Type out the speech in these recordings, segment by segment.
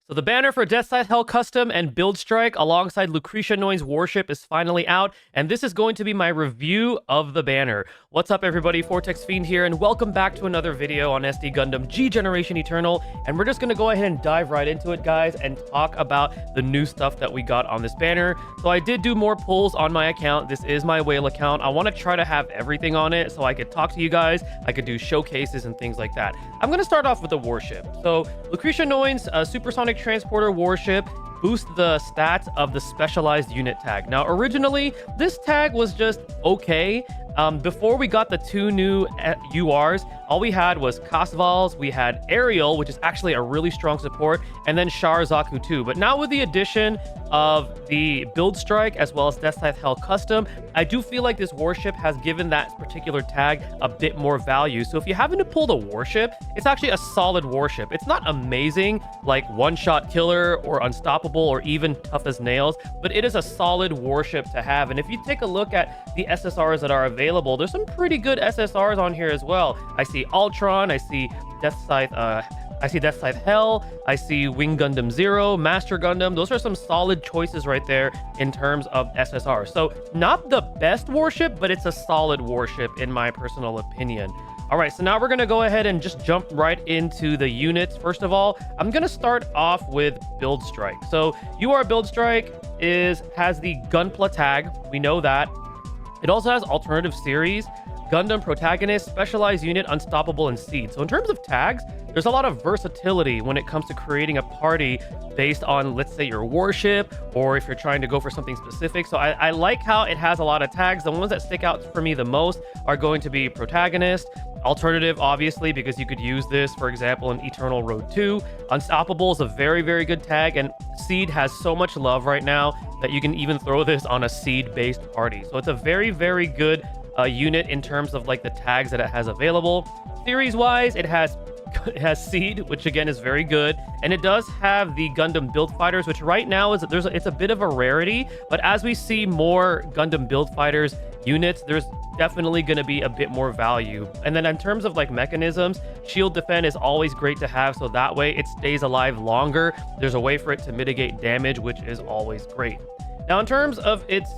So the banner for Deathscythe Hell Custom and Build Strike alongside Lucrezia Noin's Warship is finally out, and this is going to be my review of the banner. What's up everybody, Fortexfiend here, and welcome back to another video on SD Gundam G Generation Eternal, and we're just going to go ahead and dive right into it, guys, and talk about the new stuff that we got on this banner. So I did do more pulls on my account. This is my whale account. I want to try to have everything on it so I could talk to you guys, I could do showcases and things like that. I'm going to start off with the warship. So Lucrezia Noin's Supersonic Transporter Warship boosts the stats of the specialized unit tag. Now, originally, this tag was just okay. Before we got the two new URs, all we had was Kasvals, we had Ariel, which is actually a really strong support, and then Char Zaku 2. But now with the addition of the Build Strike as well as Deathscythe Hell Custom, I do feel like this warship has given that particular tag a bit more value. So if you happen to pull the warship, it's actually a solid warship. It's not amazing like one-shot killer or unstoppable or even tough as nails, but it is a solid warship to have. And if you take a look at the SSRs that are available, there's some pretty good SSRs on here as well. I see Ultron, I see Deathscythe Hell, I see Wing Gundam Zero, Master Gundam. Those are some solid choices right there in terms of SSR. So not the best warship, but it's a solid warship in my personal opinion. All right, so now we're going to go ahead and just jump right into the units. First of all, I'm going to start off with Build Strike. So UR Build Strike has the Gunpla tag. We know that. It also has alternative series, Gundam Protagonist, Specialized Unit, Unstoppable, and Seed. So in terms of tags, there's a lot of versatility when it comes to creating a party based on, let's say, your warship, or if you're trying to go for something specific. So I like how it has a lot of tags. The ones that stick out for me the most are going to be Protagonist, Alternative, obviously, because you could use this, for example, in Eternal Road 2. Unstoppable is a very, very good tag, and Seed has so much love right now that you can even throw this on a Seed-based party. So it's a very, very good unit in terms of like the tags that it has available. Series-wise, it has Seed, which again is very good, and it does have the Gundam Build Fighters, which right now it's a bit of a rarity, but as we see more Gundam Build Fighters units, there's definitely going to be a bit more value. And then in terms of like mechanisms, Shield Defend is always great to have, so that way it stays alive longer. There's a way for it to mitigate damage, which is always great. Now in terms of its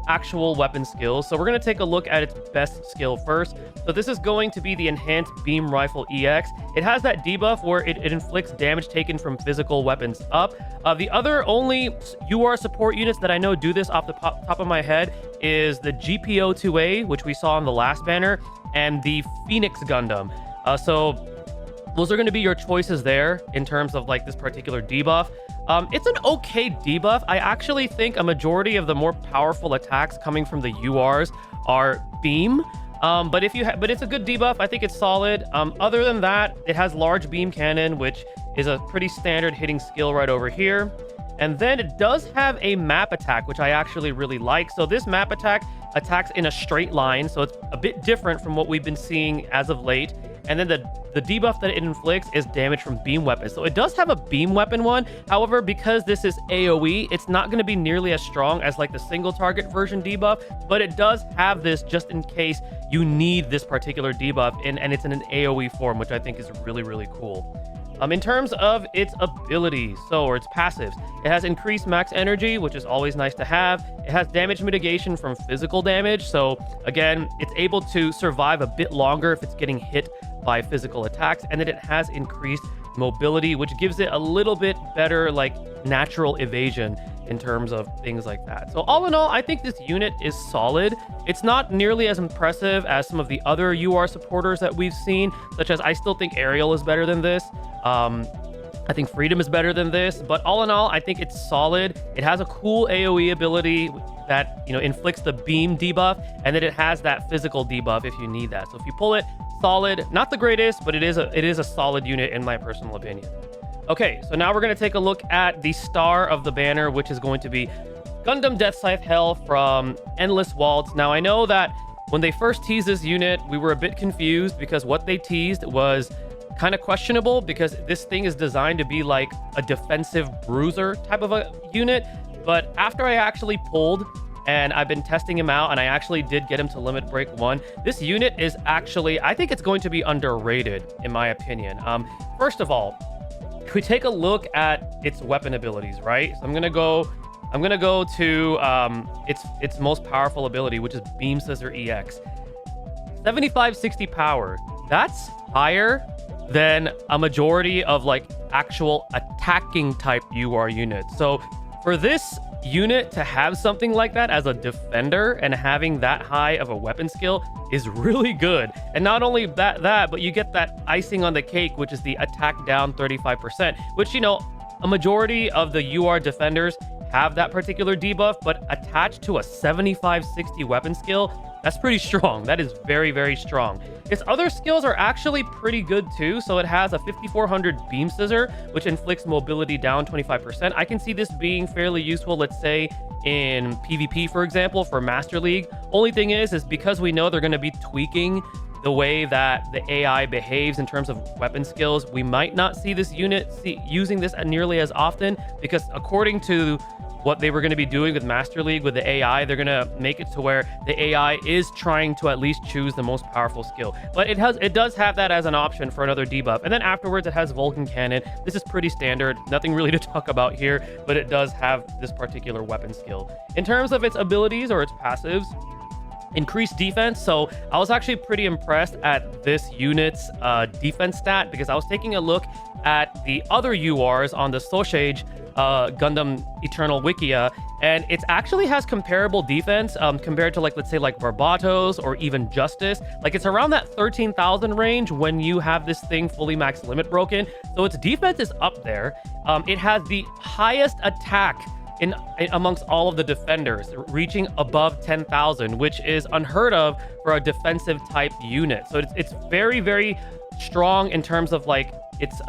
actual weapon skills, so we're going to take a look at its best skill first. So this is going to be the Enhanced Beam Rifle EX. It has that debuff where it inflicts damage taken from physical weapons up. The other only UR support units that I know do this off the top of my head is the GPO-2A, which we saw on the last banner, and the Phoenix Gundam. So those are going to be your choices there in terms of like this particular debuff. It's an okay debuff. I actually think a majority of the more powerful attacks coming from the URs are beam. But it's a good debuff. I think it's solid. Other than that, it has large beam cannon, which is a pretty standard hitting skill right over here. And then it does have a map attack, which I actually really like. So this map attack attacks in a straight line, so it's a bit different from what we've been seeing as of late. And then the debuff that it inflicts is damage from beam weapons. So it does have a beam weapon one. However, because this is AoE, it's not going to be nearly as strong as like the single target version debuff, but it does have this just in case you need this particular debuff, and it's in an AoE form, which I think is really, really cool. In terms of its abilities, or its passives, it has increased max energy, which is always nice to have. It has damage mitigation from physical damage. So again, it's able to survive a bit longer if it's getting hit by physical attacks. And then it has increased mobility, which gives it a little bit better like natural evasion in terms of things like that. So all in all, I think this unit is solid. It's not nearly as impressive as some of the other UR supporters that we've seen, such as I still think Ariel is better than this. I think Freedom is better than this, but all in all, I think it's solid. It has a cool AoE ability that, you know, inflicts the beam debuff, and then it has that physical debuff if you need that. So if you pull it, solid, not the greatest, but it is a solid unit in my personal opinion. Okay, so now we're going to take a look at the star of the banner, which is going to be Gundam Deathscythe Hell from Endless Waltz. Now, I know that when they first teased this unit, we were a bit confused because what they teased was kind of questionable, because this thing is designed to be like a defensive bruiser type of a unit. But after I actually pulled and I've been testing him out, and I actually did get him to Limit Break 1, this unit is actually, I think it's going to be underrated in my opinion. First of all, we take a look at its weapon abilities, right? So I'm gonna go to its most powerful ability, which is Beam Scissor EX. 7560 power. That's higher than a majority of like actual attacking type UR units. So for this unit to have something like that as a defender and having that high of a weapon skill is really good. And not only that, but you get that icing on the cake, which is the attack down 35%, which, you know, a majority of the UR defenders have that particular debuff, but attached to a 7560 weapon skill, that's pretty strong. That is very, very strong. Its other skills are actually pretty good too. So it has a 5400 Beam Scissor, which inflicts mobility down 25%. I can see this being fairly useful, let's say, in PvP, for example, for Master League. Only thing is because we know they're going to be tweaking the way that the AI behaves in terms of weapon skills, we might not see this unit using this nearly as often, because according to what they were going to be doing with Master League with the AI, they're going to make it to where the AI is trying to at least choose the most powerful skill. But it does have that as an option for another debuff. And then afterwards, it has Vulcan Cannon. This is pretty standard. Nothing really to talk about here, but it does have this particular weapon skill. In terms of its abilities or its passives, increased defense. So I was actually pretty impressed at this unit's defense stat, because I was taking a look at the other URs on the Soshage Gundam Eternal Wikia, and it actually has comparable defense compared to, like, let's say like Barbatos or even Justice. Like, it's around that 13,000 range when you have this thing fully max limit broken. So its defense is up there. It has the highest attack in amongst all of the defenders, reaching above 10,000, which is unheard of for a defensive type unit. So it's very, very strong in terms of like its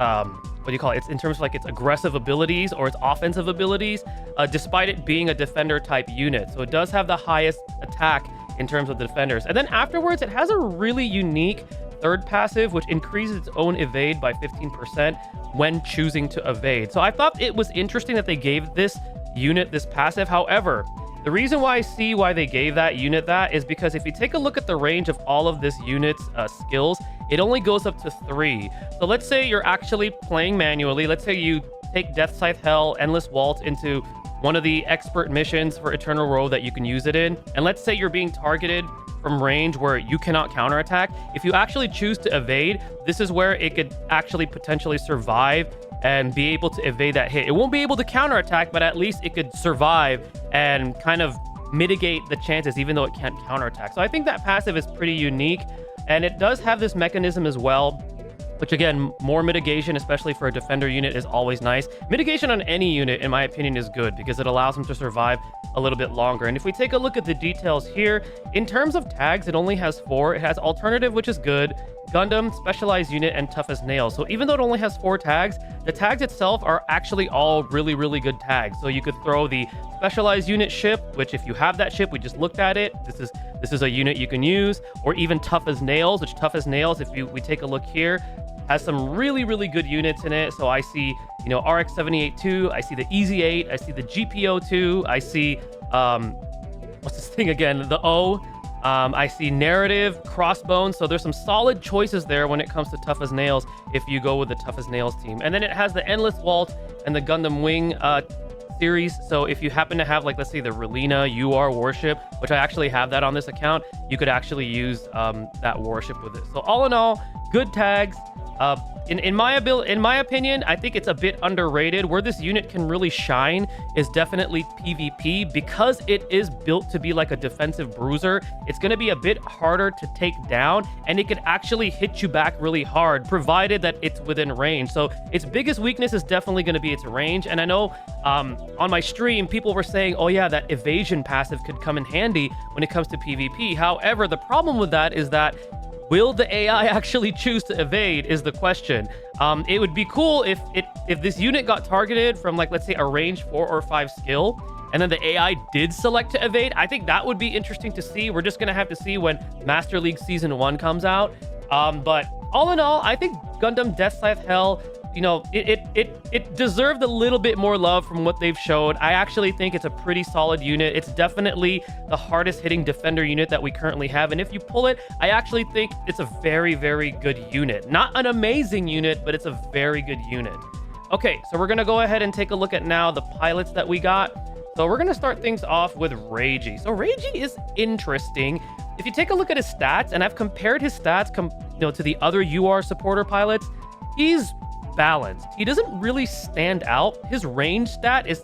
what do you call it? It's in terms of like its aggressive abilities or its offensive abilities, despite it being a defender type unit. So it does have the highest attack in terms of the defenders. And then afterwards, it has a really unique third passive, which increases its own evade by 15% when choosing to evade. So I thought it was interesting that they gave this unit this passive. However, the reason why I see why they gave that unit that is because if you take a look at the range of all of this unit's skills, it only goes up to 3. So let's say you're actually playing manually. Let's say you take Deathscythe Hell, Endless Waltz into one of the expert missions for Eternal Row that you can use it in. And let's say you're being targeted from range where you cannot counterattack. If you actually choose to evade, this is where it could actually potentially survive and be able to evade that hit. It won't be able to counterattack, but at least it could survive and kind of mitigate the chances, even though it can't counterattack. So I think that passive is pretty unique, and it does have this mechanism as well, which again, more mitigation, especially for a defender unit, is always nice. Mitigation on any unit, in my opinion, is good because it allows them to survive a little bit longer. And if we take a look at the details here, in terms of tags, it only has 4. It has Alternative, which is good, Gundam, Specialized Unit, and Tough as Nails. So even though it only has 4 tags, the tags itself are actually all really, really good tags. So you could throw the Specialized Unit ship, which if you have that ship, we just looked at it, this is a unit you can use, or even Tough as Nails, which Tough as Nails, if we take a look here, has some really, really good units in it. So I see, you know, RX-78-2, I see the Easy 8, I see the GPO-2, I see, what's this thing again? The O. I see Narrative, Crossbones. So there's some solid choices there when it comes to Tough as Nails if you go with the Tough as Nails team. And then it has the Endless Waltz and the Gundam Wing series. So if you happen to have, like, let's say the Relina UR warship, which I actually have that on this account, you could actually use that warship with it. So all in all, good tags. In my opinion, I think it's a bit underrated. Where this unit can really shine is definitely PvP, because it is built to be like a defensive bruiser. It's going to be a bit harder to take down, and it could actually hit you back really hard, provided that it's within range. So its biggest weakness is definitely going to be its range. And I know on my stream, people were saying, oh yeah, that evasion passive could come in handy when it comes to PvP. However, the problem with that is that will the AI actually choose to evade is the question. It would be cool if this unit got targeted from, like, let's say a range 4 or 5 skill, and then the AI did select to evade. I think that would be interesting to see. We're just going to have to see when Master League Season 1 comes out. But all in all, I think Gundam Deathscythe Hell, you know, it deserved a little bit more love from what they've showed. I actually think it's a pretty solid unit. It's definitely the hardest hitting defender unit that we currently have. And if you pull it, I actually think it's a very, very good unit. Not an amazing unit, but it's a very good unit. Okay, so we're going to go ahead and take a look at now the pilots that we got. So we're going to start things off with Reiji. So Reiji is interesting. If you take a look at his stats, and I've compared his stats to the other UR supporter pilots, he's balanced. He doesn't really stand out. His range stat is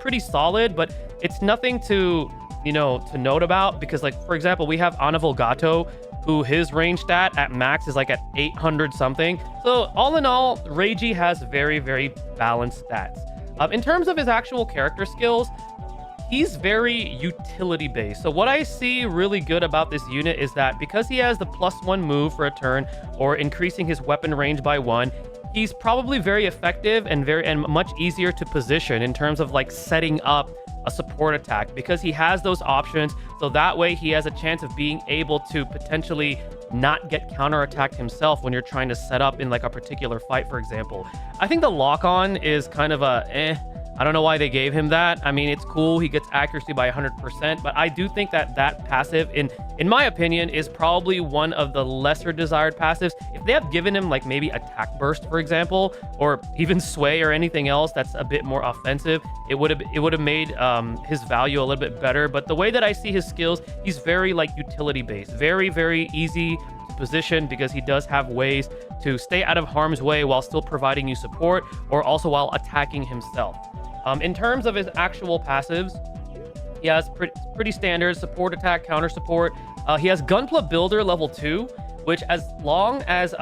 pretty solid, but it's nothing to note about, because, like, for example, we have Anavolgato, who his range stat at max is like at 800 something. So all in all, Reiji has very, very balanced stats. In terms of his actual character skills, he's very utility based. So what I see really good about this unit is that because he has the +1 move for a turn, or increasing his weapon range by 1, he's probably very effective and much easier to position in terms of like setting up a support attack, because he has those options. So that way he has a chance of being able to potentially not get counterattacked himself when you're trying to set up in like a particular fight, for example. I think the lock-on is kind of I don't know why they gave him that. I mean, it's cool. He gets accuracy by 100%, but I do think that passive, in my opinion, is probably one of the lesser desired passives. If they have given him like maybe attack burst, for example, or even sway or anything else that's a bit more offensive, it would have made his value a little bit better. But the way that I see his skills, he's very like utility based, very, very easy to position, because he does have ways to stay out of harm's way while still providing you support, or also while attacking himself. In terms of his actual passives, he has pretty standard support, attack, counter support. He has Gunpla Builder level 2, which as long as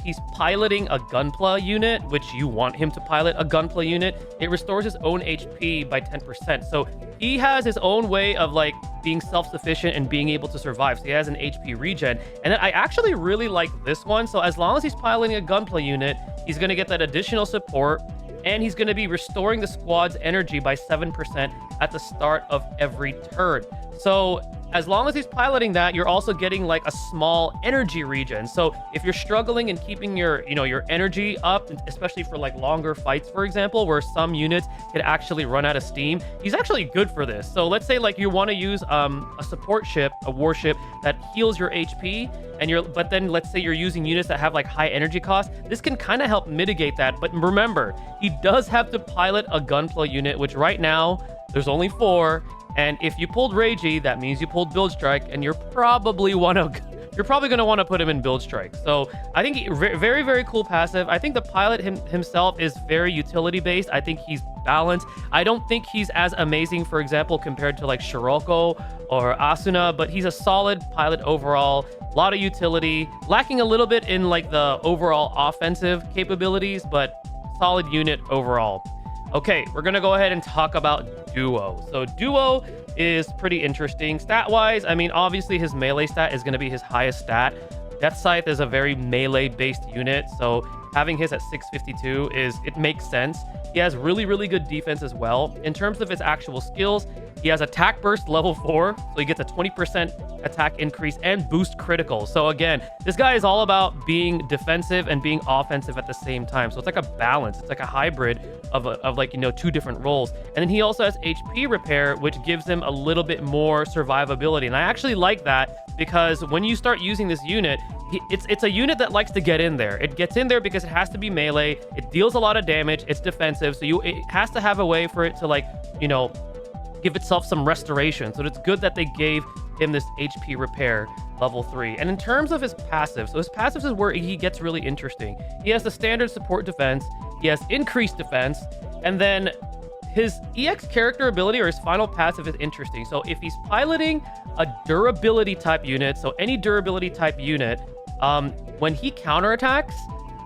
he's piloting a Gunpla unit, which you want him to pilot a Gunpla unit, it restores his own HP by 10%. So he has his own way of like being self-sufficient and being able to survive. So he has an HP regen. And then I actually really like this one. So as long as he's piloting a Gunpla unit, he's going to get that additional support, and he's going to be restoring the squad's energy by 7% at the start of every turn. So as long as he's piloting that, you're also getting like a small energy regen. So if you're struggling in keeping your energy up, especially for like longer fights, for example, where some units could actually run out of steam, he's actually good for this. So let's say like you want to use a support ship, a warship that heals your HP, but then let's say you're using units that have like high energy costs. This can kind of help mitigate that. But remember, he does have to pilot a Gunpla unit, which right now there's only 4. And if you pulled Reiji, that means you pulled Build Strike, and you're probably going to want to put him in Build Strike. So I think very, very cool passive. I think the pilot himself is very utility based. I think he's balanced. I don't think he's as amazing, for example, compared to like Shiroko or Asuna, but he's a solid pilot overall. A lot of utility, lacking a little bit in like the overall offensive capabilities, but solid unit overall. Okay, we're going to go ahead and talk about Duo. So Duo is pretty interesting. Stat-wise, I mean, obviously his melee stat is going to be his highest stat. Deathscythe is a very melee-based unit, so having his at 652 it makes sense. He has really, really good defense as well. In terms of his actual skills, he has attack burst level 4, so he gets a 20% attack increase and boost critical. So again, this guy is all about being defensive and being offensive at the same time. So it's like a balance. It's like a hybrid of like, 2 different roles. And then he also has HP repair, which gives him a little bit more survivability. And I actually like that, because when you start using this unit, it's a unit that likes to get in there. It gets in there because it has to be melee. It deals a lot of damage. It's defensive. So it has to have a way for it to like, give itself some restoration. So it's good that they gave him this HP repair level 3. And in terms of his passive, so his passives is where he gets really interesting. He has the standard support defense. He has increased defense. And then his EX character ability, or his final passive, is interesting. So if he's piloting a durability type unit, so any durability type unit, when he counterattacks,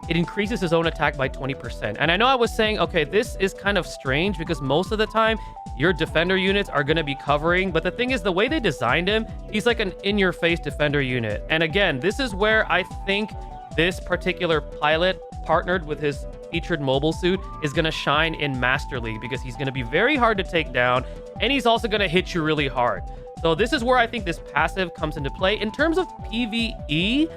it increases his own attack by 20%. And I know I was saying, okay, this is kind of strange, because most of the time your defender units are going to be covering. But the thing is, the way they designed him, he's like an in-your-face defender unit. And again, this is where I think this particular pilot, partnered with his featured mobile suit, is going to shine in Master League, because he's going to be very hard to take down, and he's also going to hit you really hard. So this is where I think this passive comes into play. In terms of PvE,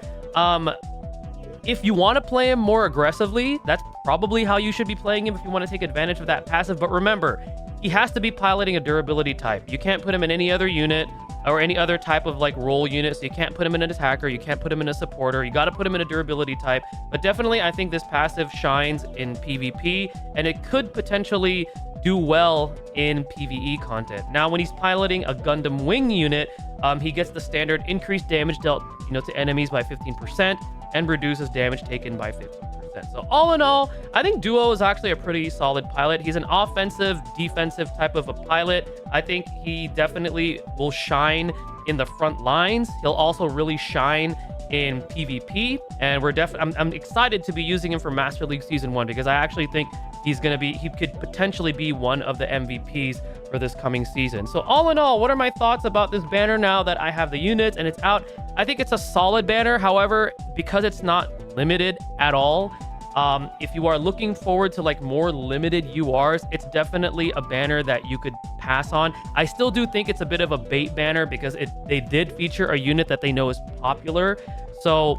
if you want to play him more aggressively, that's probably how you should be playing him if you want to take advantage of that passive. But remember, he has to be piloting a durability type. You can't put him in any other unit. or any other type of like role unit. So you can't put him in an attacker, you can't put him in a supporter, you got to put him in a durability type. But definitely I think this passive shines in PvP, and it could potentially do well in PvE content. Now when he's piloting a Gundam Wing unit, he gets the standard increased damage dealt, you know, to enemies by 15% and reduces damage taken by 15%. So all in all, I think Duo is actually a pretty solid pilot. He's an offensive, defensive type of a pilot. I think he definitely will shine in the front lines. He'll also really shine in PvP, and I'm excited to be using him for Master League Season 1 because I actually think he could potentially be one of the MVPs for this coming season. So all in all, what are my thoughts about this banner now that I have the units and it's out? I think it's a solid banner. However, because it's not limited at all, if you are looking forward to like more limited URs, it's definitely a banner that you could pass on. I still do think it's a bit of a bait banner because they did feature a unit that they know is popular. So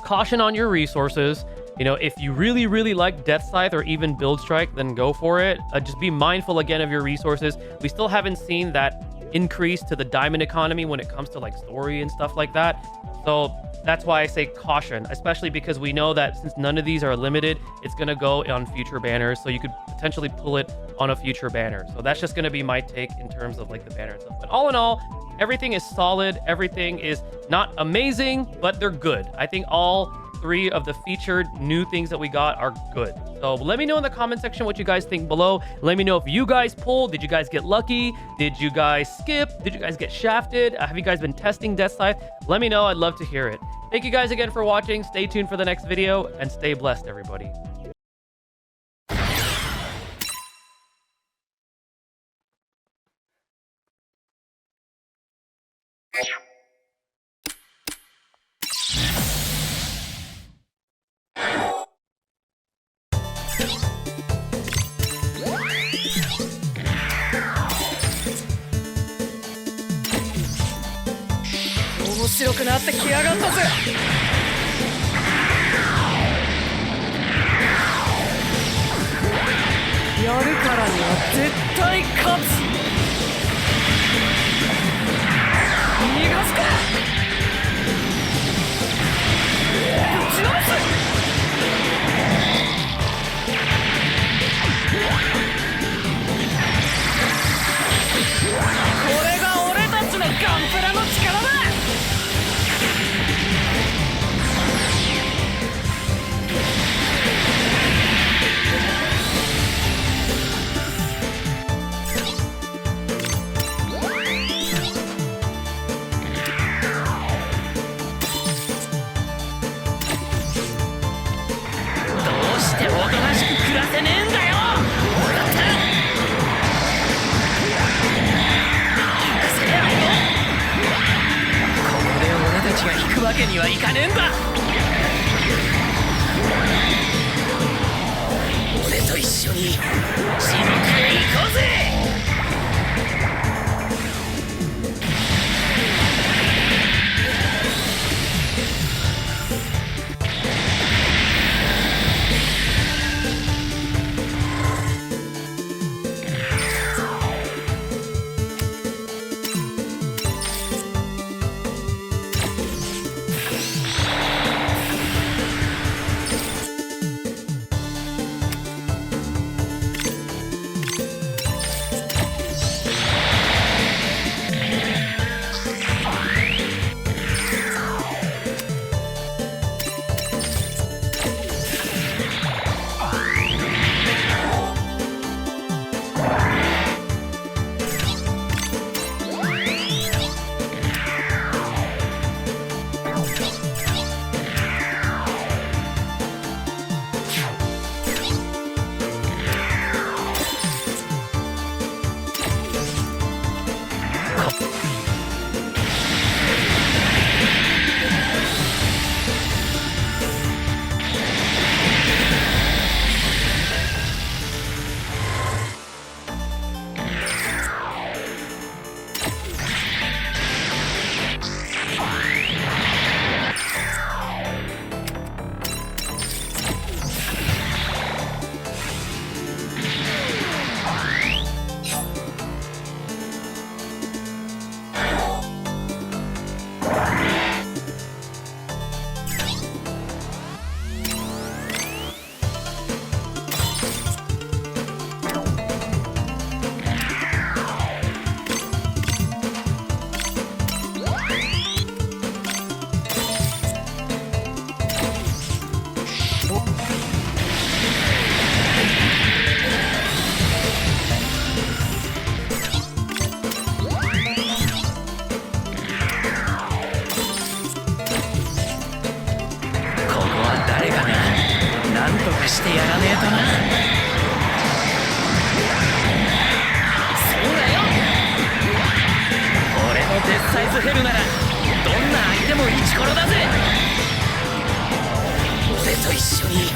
caution on your resources. You know, if you really, really like Deathscythe or even Build Strike, then go for it. Just be mindful again of your resources. We still haven't seen that increase to the diamond economy when it comes to like story and stuff like that. So that's why I say caution, especially because we know that since none of these are limited, it's going to go on future banners. So you could potentially pull it on a future banner. So that's just going to be my take in terms of like the banner itself. But all in all, everything is solid. Everything is not amazing, but they're good. I think all 3 of the featured new things that we got are good. So let me know in the comment section what you guys think below. Let me know if you guys pulled. Did you guys get lucky? Did you guys skip? Did you guys get shafted? Have you guys been testing Deathscythe? Let me know. I'd love to hear it. Thank you guys again for watching. Stay tuned for the next video and stay blessed, everybody. してやらねえとな。そうだよ。俺のデスサイズヘルならどんな相手もイチコロだぜ。俺と一緒に